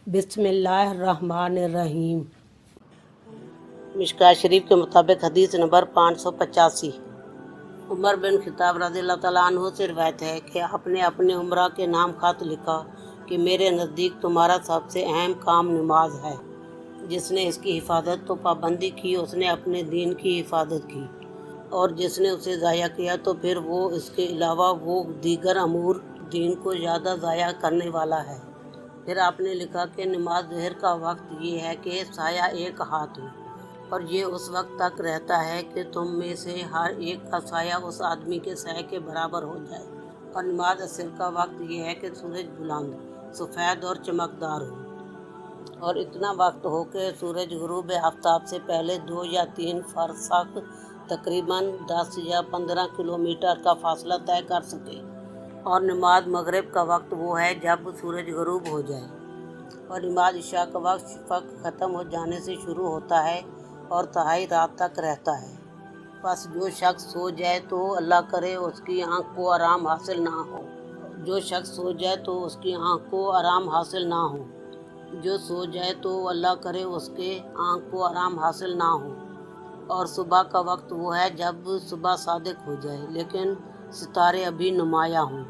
बिस्मिल्लाहिर्रहमानिर्रहीम। मिशकात शरीफ के मुताबिक हदीस नंबर 585। उमर बिन खिताब रज़ियल्लाहु तआला अन्हु से रिवायत है कि आपने अपने उमरा के नाम खत लिखा कि मेरे नज़दीक तुम्हारा सबसे अहम काम नमाज है। जिसने इसकी हिफाजत तो पाबंदी की उसने अपने दीन की हिफाजत की, और जिसने उसे ज़ाया किया तो फिर वो इसके अलावा वो दीगर अमूर दीन को ज़्यादा ज़ाया करने वाला है। फिर आपने लिखा कि नमाज ज़हर का वक्त ये है कि साया एक हाथ हो, और ये उस वक्त तक रहता है कि तुम में से हर एक का साया उस आदमी के साये के बराबर हो जाए। और नमाज असर का वक्त ये है कि सूरज बुलंद सफ़ेद और चमकदार हो, और इतना वक्त हो कि सूरज गुरूब आफ्ताब से पहले 2 या 3 फरसख तकरीबन 10 या 15 किलोमीटर का फासला तय कर सके। और नमाज मगरिब का वक्त वो है जब सूरज गुरूब हो जाए। और नमाज इशा का वक्त शफ़क़ ख़त्म हो जाने से शुरू होता है और तहाई रात तक रहता है। बस जो शख्स सो जाए तो अल्लाह करे उसकी आँख को आराम हासिल ना हो। जो शख्स सो जाए तो उसकी आँख को आराम हासिल ना हो। जो सो जाए तो अल्लाह करे उसके आँख को आराम हासिल ना हो। और सुबह का वक्त वो है जब सुबह सादिक हो जाए लेकिन सितारे अभी नुमाया हों।